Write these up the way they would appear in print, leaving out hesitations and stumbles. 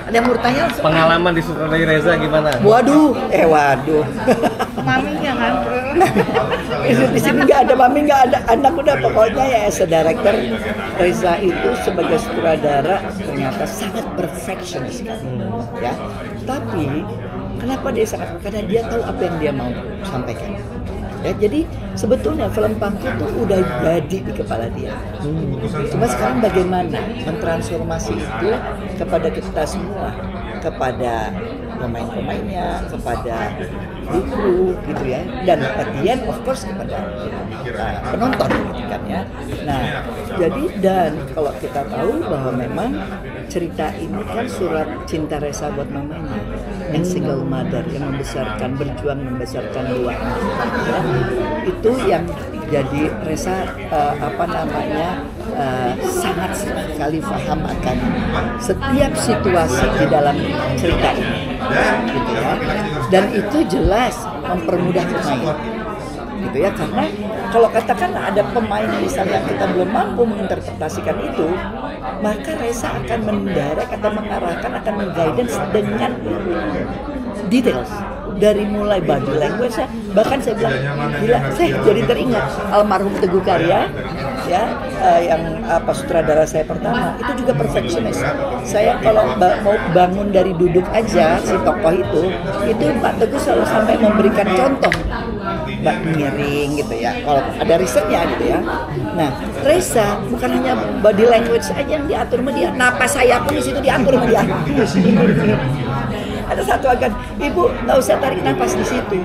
Ada yang mau bertanya? Pengalaman di sutradari Reza gimana? Waduh. Maminya kan. Di sini nggak ada mami, nggak ada anak, udah pokoknya ya as a director Reza itu sebagai sutradara ternyata sangat perfectionist ya. Tapi kenapa dia sangat? Karena dia tahu apa yang dia mau sampaikan. Ya, jadi sebetulnya film Pangku itu udah jadi di kepala dia. Cuma sekarang bagaimana mentransformasi itu kepada kita semua, kepada pemain-pemainnya, kepada kru gitu ya, dan at the end of course kepada penonton kan ya. Nah, jadi dan kalau kita tahu bahwa memang cerita ini kan surat cinta Reza buat mamanya yang single mother yang berjuang membesarkan dua anak ya. Itu yang jadi Reza sangat sekali paham akan setiap situasi di dalam cerita ini gitu ya, dan itu jelas mempermudah pemain gitu ya, karena kalau katakan ada pemain misalnya kita belum mampu menginterpretasikan itu, maka Reza akan mendirect atau mengarahkan, akan mengguidance dengan details dari mulai body language, bahkan saya bilang gila, saya jadi teringat almarhum Teguh Karya ya, yang sutradara saya pertama itu juga perfectionist. Saya kalau mau bangun dari duduk aja si tokoh itu Pak Teguh selalu sampai memberikan contoh, Mbak miring gitu ya, kalau ada risetnya gitu ya. Nah, Reza bukan hanya body language aja yang diatur sama dia, napas saya pun di situ diatur sama dia. Ada satu agan, ibu nggak usah tarik napas di situ.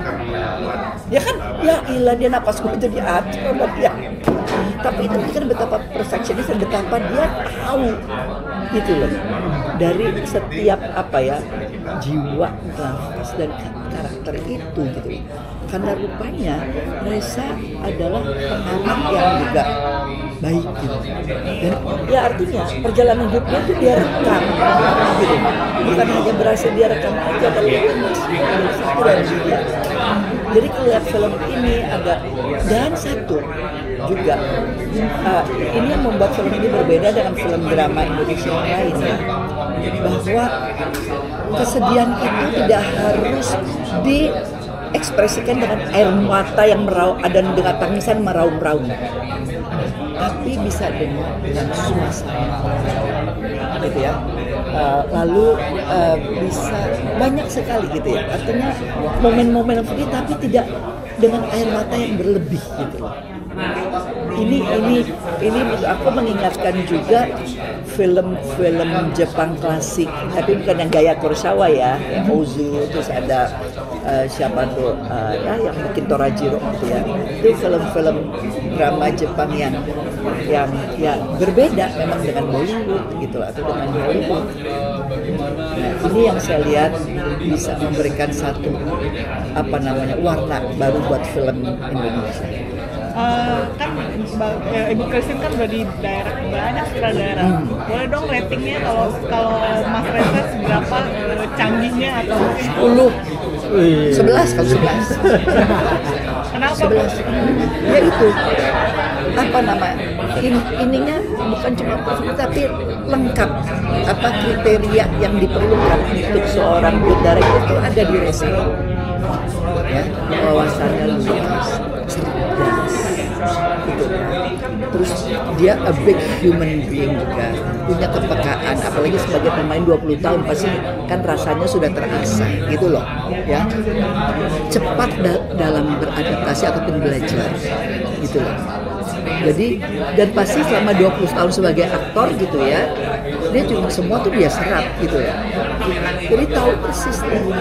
Ya kan, ya ilah dia napas gue itu diatur sama dia. Tapi itu kan betapa perfectionist dan betapa dia tahu gitu loh dari setiap jiwa, nafas dan karakter itu gitu. Karena rupanya Reza adalah pengarang yang juga baik gitu. Dan ya artinya perjalanan hidupnya itu dia rekam gitu. Bukan hanya berhasil dia rekam aja, tapi satu dari dia. Jadi kalau lihat film ini ada, dan satu juga ini yang membuat film ini berbeda dengan film drama Indonesia yang lain ya, bahwa kesedihan itu tidak harus diekspresikan dengan air mata yang dan dengan tangisan meraung-raung, tapi bisa dengan suasana gitu ya. Lalu bisa banyak sekali gitu ya, artinya momen-momen seperti, tapi tidak dengan air mata yang berlebih gitu loh. Ini aku mengingatkan juga film-film Jepang klasik, tapi bukan yang gaya Kurosawa ya, Ozu, terus ada siapa tuh yang bikin Torajiro gitu ya. Itu film-film drama Jepang yang ya berbeda memang dengan Bollywood gitu atau dengan Hollywood. Nah, ini yang saya lihat bisa memberikan satu warna baru buat film Indonesia. Kan Ibu Christine kan udah di daerah banyak sutradara. Boleh dong ratingnya kalau Mas Reza seberapa canggihnya atau 10. 11 kalau 11. Kenapa? 11. Ya itu ininya bukan cuma positif tapi lengkap kriteria yang diperlukan untuk seorang good director itu ada di Reza ya, wawasannya luas, cerdas gitu. Terus dia a big human being juga, punya kepekaan, apalagi sebagai pemain 20 tahun pasti kan rasanya sudah terasa gitu loh ya, cepat dalam beradaptasi ataupun belajar gitu loh. Jadi dan pasti selama 20 tahun sebagai aktor gitu ya, dia juga semua tuh dia serap gitu ya, jadi tahu persis tuh.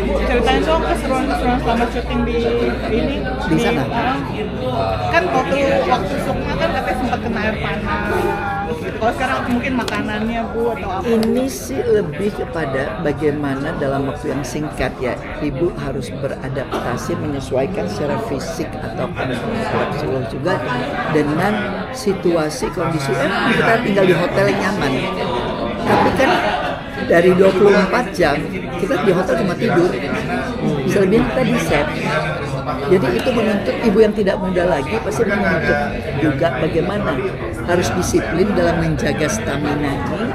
Ceritain dong keseruan selama syuting di sana. Kan waktu Sukma kan katanya sempat kena air panas gitu. Kalau sekarang mungkin makanannya Bu atau apa? Ini sih lebih kepada bagaimana dalam waktu yang singkat ya, Ibu harus beradaptasi menyesuaikan secara fisik atau psikologis juga dengan situasi kondisi. Kita tinggal di hotel yang nyaman, tapi kan dari 24 jam kita di hotel cuma tidur, selebihnya kita di set Jadi itu menuntut ibu yang tidak muda lagi pasti menuntut juga bagaimana harus disiplin dalam menjaga stamina ini.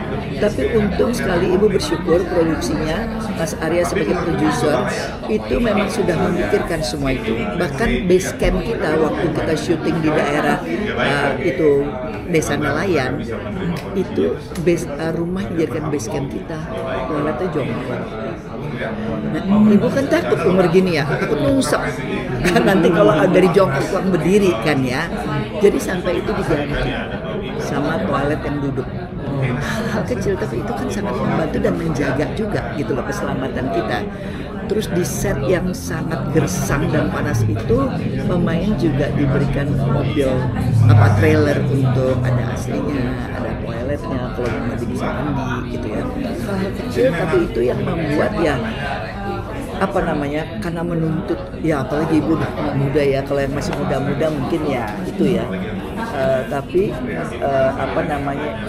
Tapi untung sekali ibu bersyukur produksinya, Mas Arya sebagai produser itu memang sudah memikirkan semua itu. Bahkan base camp kita waktu kita syuting di daerah itu Desa Nelayan itu rumah dijadikan base camp kita, toiletnya jongkok. Nah, ibu kan takut umur gini ya, takut nungsep kan nanti kalau dari jongkok kurang berdiri kan ya. Jadi sampai itu diganti sama toilet yang duduk. Hal kecil tapi itu kan sangat membantu dan menjaga juga gitu loh keselamatan kita. Terus di set yang sangat gersang dan panas itu pemain juga diberikan mobil trailer untuk ada AC-nya, ada toiletnya kalau mandi bisa mandi gitu ya. Hal kecil tapi itu yang membuat ya karena menuntut ya, apalagi ibu muda ya, kalau yang masih muda-muda mungkin ya itu ya. Tapi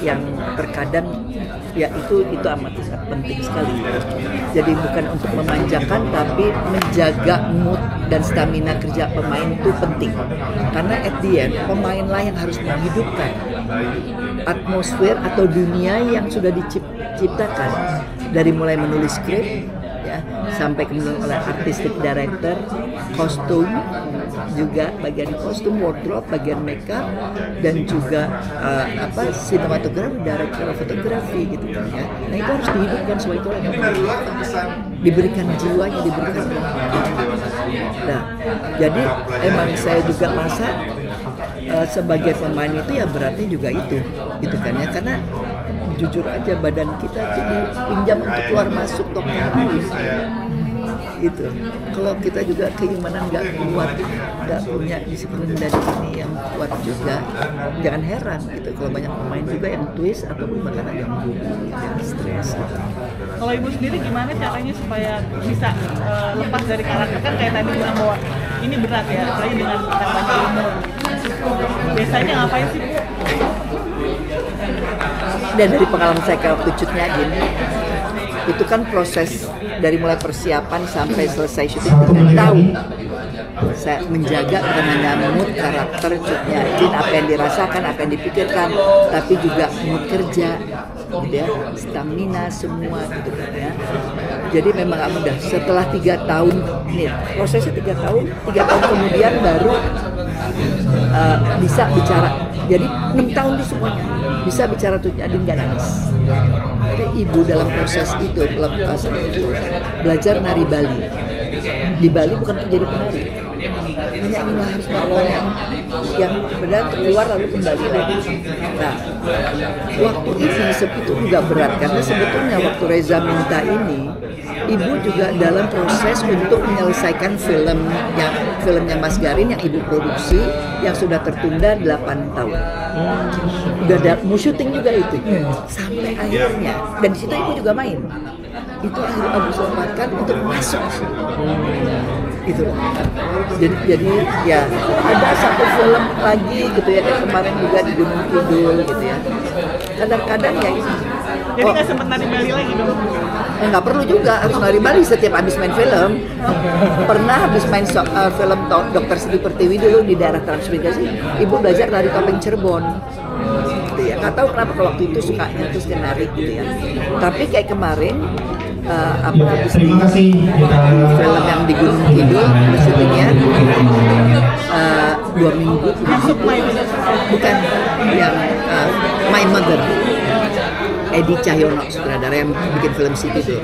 yang terkadang ya itu amat penting sekali. Jadi bukan untuk memanjakan tapi menjaga mood dan stamina kerja pemain itu penting. Karena at the end pemain lah yang harus menghidupkan atmosfer atau dunia yang sudah diciptakan dari mulai menulis skrip ya sampai kemudian oleh artistic director, kostum juga bagian kostum, wardrobe, bagian makeup dan juga sinematografi, director fotografi gitu kan ya. Nah itu harus dihidupkan semua itu diberikan jiwanya, diberikan nah jadi emang saya juga masa sebagai pemain itu ya beratnya juga itu gitu kan ya, karena jujur aja badan kita jadi pinjam untuk keluar masuk dokter gitu. Kalau kita juga keimanan nggak kuat, nggak punya disiplin dari ini yang kuat juga, jangan heran gitu kalau banyak pemain juga yang twist atau bahkan ada yang yang stres gitu. Kalau ibu sendiri gimana caranya supaya bisa lepas dari karakter, kan kayak tadi bilang bahwa ini berat ya, apalagi dengan kita banyak umur. Biasanya ngapain sih Bu? Dan dari pengalaman saya waktu cutnya gini, itu kan proses dari mulai persiapan sampai selesai syuting 3 tahun. Saya menjaga bukan hanya mood karakter cutnya Jin, apa yang dirasakan, apa yang dipikirkan, tapi juga mood kerja, gitu ya, stamina semua gitu kan ya. Jadi memang gak mudah. Setelah 3 tahun, nih prosesnya 3 tahun kemudian baru bisa bicara. Jadi 6 tahun itu semuanya bisa bicara tuh jadi nggak nangis. Jadi ibu dalam proses itu belajar nari Bali. Di Bali bukan menjadi penari, hanya ingin harus melakukan yang benar keluar lalu kembali lagi. Nah, waktu itu juga berat karena sebetulnya waktu Reza minta ini, ibu juga dalam proses untuk menyelesaikan filmnya Mas Garin yang ibu produksi yang sudah tertunda 8 tahun. Udah mau syuting juga itu sampai akhirnya, dan di situ ibu juga main. Itu akhirnya Abu sempatkan untuk masuk gitu. Jadi ya ada satu film lagi gitu ya, kayak kemarin juga di Gunung Kidul gitu ya. Kadang-kadang ya jadi nggak sempat nari Bali lagi dong? Nggak perlu juga harus nari Bali setiap habis main film. Pernah habis main film Dr. Siti Pertiwi dulu di daerah Transmigrasi, ibu belajar nari topeng Cirebon. Gitu ya. Nggak tahu kenapa kalau waktu itu sukanya terus dia nari gitu ya. Tapi kayak kemarin habis di film yang di Gunung Kidul syutingnya 2 minggu masuk main bukan yang My Mother. Edi Cahyono sutradara yang bikin film City itu.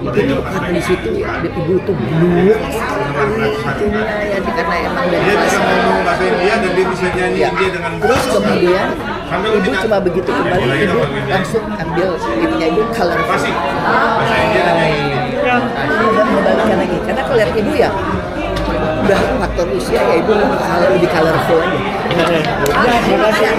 Itu karena di situ ya ibu tuh blue itunya ya karena emang dari kelas bahasa India dan dia bisa nyanyi India dengan terus kemudian ibu cuma begitu kembali ibu langsung ambil ininya ibu color bahasa India dan membalikan lagi karena kalau lihat ibu ya udah faktor usia ya ibu lebih colorful aja. Terima kasih.